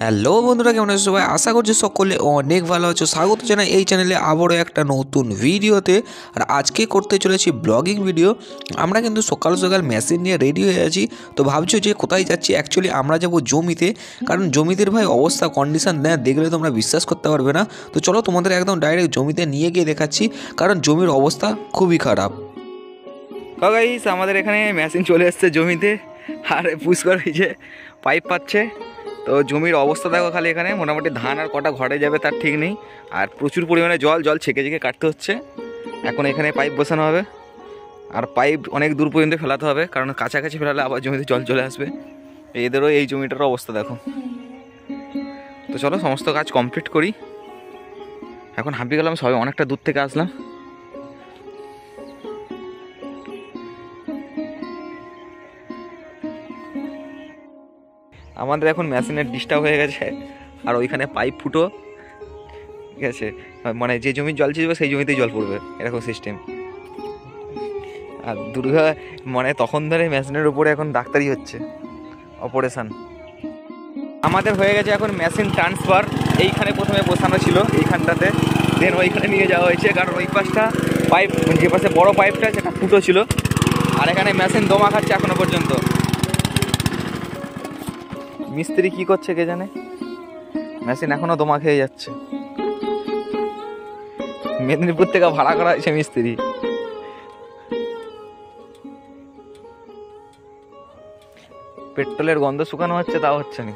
Hello বন্ধুরা, কেমন আছো সবাই? আশা করছি সকলে অনেক ভালো আছো। স্বাগত জানাই এই চ্যানেলে আবারও একটা নতুন ভিডিওতে। আর আজকে করতে চলেছি ব্লগিং ভিডিও। আমরা কিন্তু সকাল সকাল মেশিন নিয়ে রেডি হয়ে আছি। তো ভাবছো যে কোথায় যাচ্ছি? অ্যাকচুয়ালি আমরা যাব জমিতে, কারণ জমিদের ভাই অবস্থা কন্ডিশন দেখলে তোমরা বিশ্বাস করতে পারবে না। তো চলো তোমাদের একদম ডাইরেক্ট জমিতে নিয়ে গিয়ে দেখাচ্ছি, কারণ জমির অবস্থা খুবই খারাপ। গাইস, আমাদের এখানে মেশিন চলে এসছে জমিতে, আর পুষ্কর হয়েছে, পাইপ পাচ্ছে। তো জমির অবস্থা দেখো, খালি এখানে মোটামুটি ধান আর কটা ঘরে যাবে তার ঠিক নেই। আর প্রচুর পরিমাণে জল ছেঁকে ছেঁকে কাটতে হচ্ছে। এখন এখানে পাইপ বসানো হবে, আর পাইপ অনেক দূর পর্যন্ত ফেলাতে হবে, কারণ কাছাকাছি ফেলালে আবার জমিতে জল চলে আসবে। এদেরও এই জমিটার অবস্থা দেখো। তো চলো সমস্ত কাজ কমপ্লিট করি। এখন হাঁপিয়ে গেলাম, সবাই অনেকটা দূর থেকে আসলাম। আমাদের এখন মেশিনের ডিস্টার্ব হয়ে গেছে, আর ওইখানে পাইপ ফুটো, ঠিক আছে, মানে যে জমির জল ছিল সেই জমিতেই জল পড়বে, এরকম সিস্টেম। আর দুর্গা মানে তখন ধরে মেশিনের উপরে এখন ডাক্তারি হচ্ছে, অপারেশান। আমাদের হয়ে গেছে এখন মেশিন ট্রান্সফার। এইখানে প্রথমে বসানো ছিল এইখানটাতে, দেন ওইখানে নিয়ে যাওয়া হয়েছে, কারণ ওই পাশটা পাইপ, যে পাশে বড় পাইপটা সেটা ফুটো ছিল। আর এখানে মেশিন দমা খাচ্ছে এখনো পর্যন্ত। মিস্ত্রি কি করছে কে জানে, মেশিন এখনো দমা খেয়ে যাচ্ছে। মেদিনীপুর থেকে ভাড়া করা হয়েছে মিস্ত্রি। পেট্রোলের গন্ধ শুকানো হচ্ছে, তাও হচ্ছে না।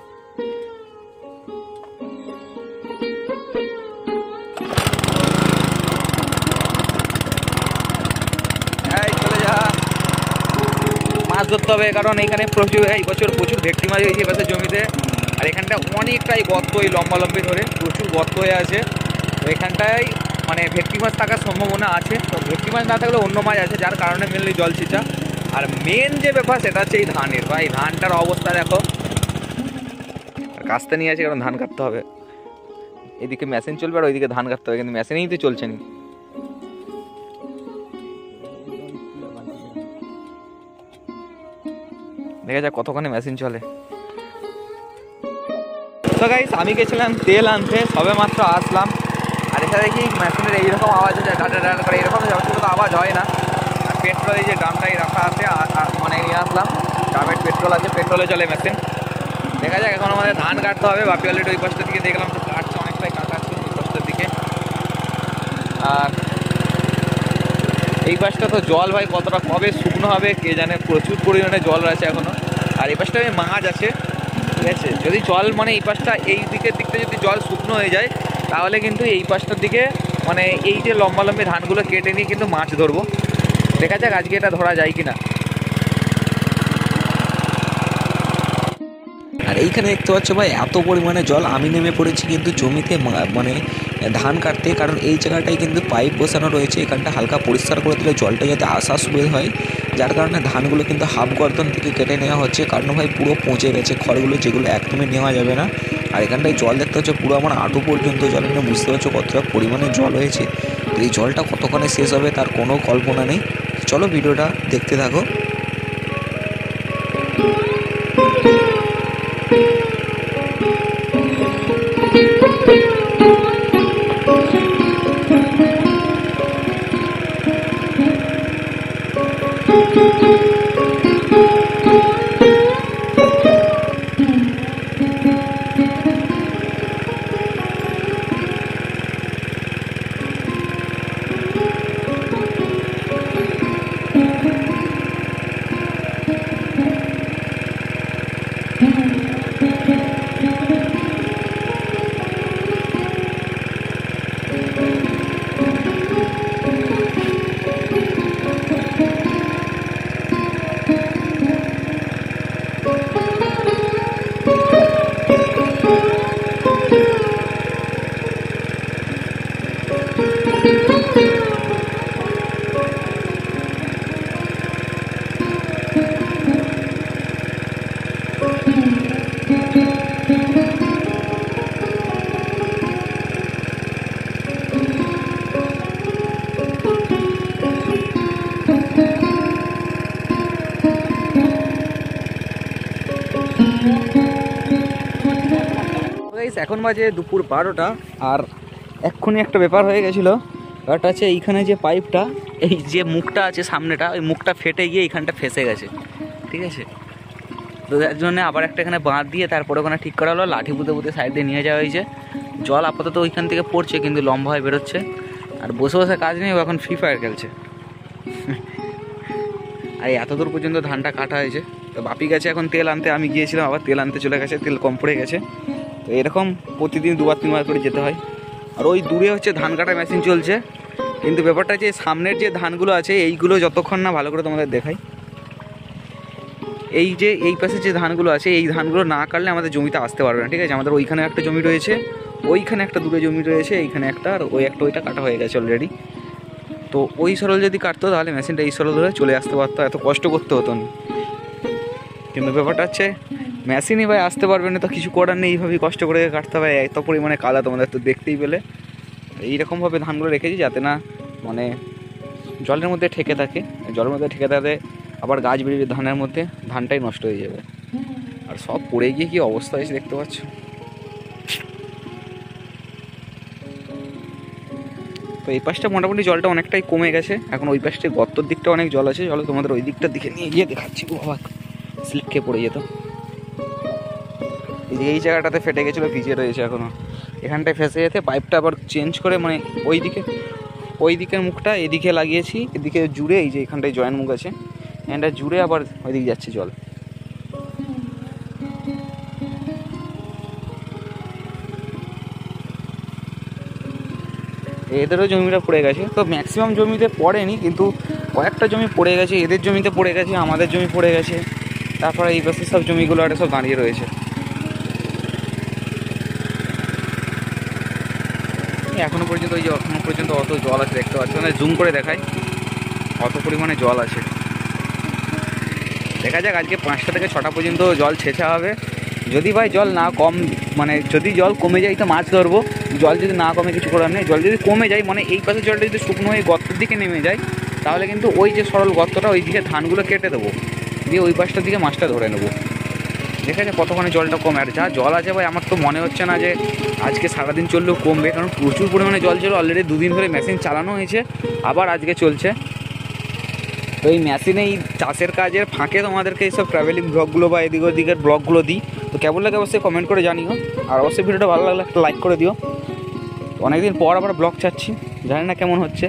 চলে যা, মাছ ধরতে হবে, কারণ এখানে এই বছর প্রচুর ভেটকি মাছ হয়েছে এবার জমিতে। আর এখানটা অনেকটাই গর্ত, এই লম্বি ধরে প্রচুর গর্ত হয়ে আছে। তো এখানটায় মানে ভেটকি মাছ থাকার সম্ভাবনা আছে। তো ভেটকি মাছ না থাকলে অন্য মাছ আছে, যার কারণে মেনলি জল ছিটা। আর মেন যে ব্যাপার সেটা হচ্ছে এই ধানের, বা এই ধানটার অবস্থা দেখো। কাস্তে নিয়ে আছে, কারণ ধান কাটতে হবে। এদিকে মেশিন চলবে আর ওইদিকে ধান কাটতে হবে, কিন্তু মেশিনেই তো চলছে না। দেখা যাক কতক্ষণে মেশিন চলে। তো গাইস, আমি গেছিলাম তেল আনতে, সবে মাত্র আসলাম। আর এখানে দেখি মেশিনের এইরকম আওয়াজ হচ্ছে, ডাটা ডাটা করে, এরকম তো আওয়াজ হয় না। আর পেট্রোল এই যে ড্রামটাই রাখা আছে, মানে নিয়ে আসলাম, ড্রামের পেট্রোল আছে, পেট্রোলে চলে মেশিন। দেখা যাক, এখন আমাদের ধান কাটতে হবে। বাপি অলরেডি ওই পাশটার দিকে দেখলাম তো কাটছে, অনেকটাই কাটা আছে ওই পাশটার দিকে। আর এই পাশটা তো জল ভাই কতটা কবে শুকনো হবে কে জানে, প্রচুর পরিমাণে জল আছে এখনো। আর এই পাশটা মাছ আছে, ঠিক আছে। যদি জল মানে এই পাশটা, এই দিকের দিকটা যদি জল শুকনো হয়ে যায়, তাহলে কিন্তু এই পাশটার দিকে মানে এই যে লম্বি ধানগুলো কেটে নিয়ে কিন্তু মাছ ধরবো। দেখা যাক আজকে এটা ধরা যায় কিনা। আর এইখানে দেখতে পাচ্ছ ভাই, এত পরিমাণে জল। আমি নেমে পড়েছি কিন্তু জমিতে, মানে ধান কাটতে, কারণ এই জায়গাটায় কিন্তু পাইপ বসানো রয়েছে। এখানটা হালকা পরিষ্কার করে দিলে জলটা যাতে আসার সুবিধা হয়, যার কারণে ধানগুলো কিন্তু হাফ গর্দন থেকে কেটে নেওয়া হচ্ছে, কারণ ভাই পুরো পচে গেছে খড়গুলো, যেগুলো একদমই নেওয়া যাবে না। আর এখানটায় জল দেখতে হচ্ছে পুরো আমার হাঁটু পর্যন্ত জল, নিয়ে বুঝতে পারছো কতটা পরিমাণে জল হয়েছে। তো এই জলটা কতক্ষণে শেষ হবে তার কোনো কল্পনা নেই। চলো ভিডিওটা দেখতে থাকো। গাইস এখন বাজে দুপুর 12টা আর এক্ষুনি একটা ব্যাপার হয়ে গেছিলো। ব্যাপারটা হচ্ছে এইখানে যে পাইপটা, এই যে মুখটা আছে সামনেটা, ওই মুখটা ফেটে গিয়ে এইখানটা ফেসে গেছে, ঠিক আছে। তো তার জন্য আবার একটা এখানে বাঁধ দিয়ে তারপরে ওখানে ঠিক করা হলো, লাঠি পুঁতে পুঁতে সাইড দিয়ে নিয়ে যাওয়া হয়েছে। জল আপাতত ওইখান থেকে পড়ছে কিন্তু লম্বা হয়ে বেরোচ্ছে। আর বসে বসে কাজ নেই, ও এখন ফ্রি ফায়ার খেলছে। আর এত দূর পর্যন্ত ধানটা কাটা হয়েছে। তো বাপি গেছে এখন তেল আনতে, আমি গিয়েছিলাম আবার তেল আনতে চলে গেছে, তেল কম পড়ে গেছে। তো এরকম প্রতিদিন 2-3 বার করে যেতে হয়। আর ওই দূরে হচ্ছে ধান কাটা মেশিন চলছে, কিন্তু ব্যাপারটা যে সামনের যে ধানগুলো আছে এইগুলো যতক্ষণ না ভালো করে তোমাদের দেখাই, এই যে এই পাশে যে ধানগুলো আছে এই ধানগুলো না কাটলে আমাদের জমিতে আসতে পারবে না, ঠিক আছে। আমাদের ওইখানে একটা জমি রয়েছে, ওইখানে একটা দূরে জমি রয়েছে, এইখানে একটা, আর ওই একটা, ওইটা কাটা হয়ে গেছে অলরেডি। তো ওই সরল যদি কাটতো তাহলে মেশিনটা এই সরল ধরে চলে আসতে পারতো, এত কষ্ট করতে হতো না। কিন্তু ব্যাপারটা হচ্ছে মেশিনই ভাই আসতে পারবে না, তো কিছু করার নেই, এইভাবেই কষ্ট করে কাটতে হবে। এত পরিমাণে কাদা তোমাদের তো দেখতেই পেলে। এইরকমভাবে ধানগুলো রেখেছি যাতে না মানে জলের মধ্যে ঠেকে থাকে, জলের মধ্যে ঠেকে থাকে আবার গাছ বেরিয়ে ধানের মধ্যে, ধানটাই নষ্ট হয়ে যাবে। আর সব পড়ে গিয়ে কি অবস্থা হয়েছে দেখতে পাচ্ছ। তো এই পাশটা মোটামুটি জলটা অনেকটাই কমে গেছে, এখন ওই পাশটা গর্তর দিকটা অনেক জল আছে। চলো তোমাদের ওই দিকটার দিকে নিয়ে গিয়ে দেখাচ্ছি। বাবা স্লিপ খেয়ে পড়ে যেত। এই যে এই জায়গাটাতে ফেটে গেছিলো, ভিজে রয়েছে এখনও, এখানটায় ফেসে যেতে পাইপটা আবার চেঞ্জ করে মানে ওই দিকের মুখটা এদিকে লাগিয়েছি, এদিকে জুড়ে এই যে এখানটায় জয়েন্ট মুখ আছে, এখানটা জুড়ে আবার ওইদিকে যাচ্ছে জল। এদেরও জমিটা পড়ে গেছে, তো ম্যাক্সিমাম জমিতে পড়েনি, কিন্তু কয়েকটা জমি পড়ে গেছে। এদের জমিতে পড়ে গেছে, আমাদের জমি পড়ে গেছে, তারপরে এই পাশের সব জমিগুলো আর সব দাঁড়িয়ে রয়েছে। এখনো পর্যন্ত অত জল আছে দেখতে পাচ্ছি, মানে জুম করে দেখাই অত পরিমাণে জল আছে। দেখা যাক আজকে 5টা থেকে 6টা পর্যন্ত জল ছেঁচা হবে। যদি ভাই জল না কম মানে যদি জল কমে যায় তো মাছ ধরবো, জল যদি না কমে কিছু করার নেই। জল যদি কমে যায় মানে এই পাশের জলটা যদি শুকনো হয়ে গর্তের দিকে নেমে যায় তাহলে কিন্তু ওই যে সরল গর্তটা ওই দিকে ধানগুলো কেটে দেবো, দিয়ে ওই পাশটার দিকে মাছটা ধরে নেবো। দেখা যায় কতক্ষণে জলটা কমে। আর যা জল আছে ভাই আমার তো মনে হচ্ছে না যে আজকে সারাদিন চললেও কমবে, কারণ প্রচুর পরিমাণে জল ছিল। অলরেডি 2 দিন ধরে মেশিন চালানো হয়েছে, আবার আজকে চলছে। তো এই মেশিনে এই চাষের কাজের ফাঁকে তোমাদেরকে এইসব ট্রাভেলিং ব্লগগুলো বা এদিক ওদিকের ব্লগগুলো দিই। তো কেমন লাগে অবশ্যই কমেন্ট করে জানিও, আর অবশ্যই ভিডিওটা ভালো লাগলে একটা লাইক করে দিও। অনেকদিন পর আবার ব্লগ চাচ্ছি, জানি না কেমন হচ্ছে।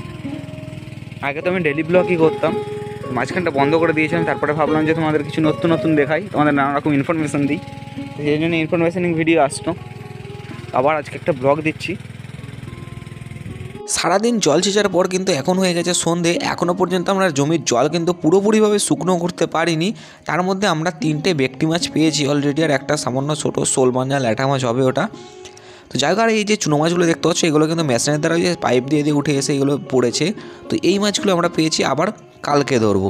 আগে তো আমি ডেলি ব্লগই করতাম, মাঝখানটা বন্ধ করে দিয়েছিলাম। তারপরে ভাবলাম যে তোমাদের কিছু নতুন দেখাই, তোমাদের নানা রকম ইনফরমেশান দিই, সেই জন্য ইনফরমেশানিং ভিডিও আসতো। আবার আজকে একটা ব্লগ দিচ্ছি। সারাদিন জল ছেঁচার পর কিন্তু এখন হয়ে গেছে সন্ধে, এখনও পর্যন্ত আমরা জমির জল কিন্তু পুরোপুরিভাবে শুকনো করতে পারিনি। তার মধ্যে আমরা 3টে ভেটকি মাছ পেয়েছি অলরেডি, আর একটা সামান্য ছোটো শোল মাছ না ল্যাঠা মাছ হবে ওটা। তো যাই হোক, আর এই যে চুনো মাছগুলো দেখতে পাচ্ছ এগুলো কিন্তু মেশিনের দ্বারা যে পাইপ দিয়ে উঠে এসে এগুলো পড়েছে। তো এই মাছগুলো আমরা পেয়েছি, আবার কালকে ধরবো।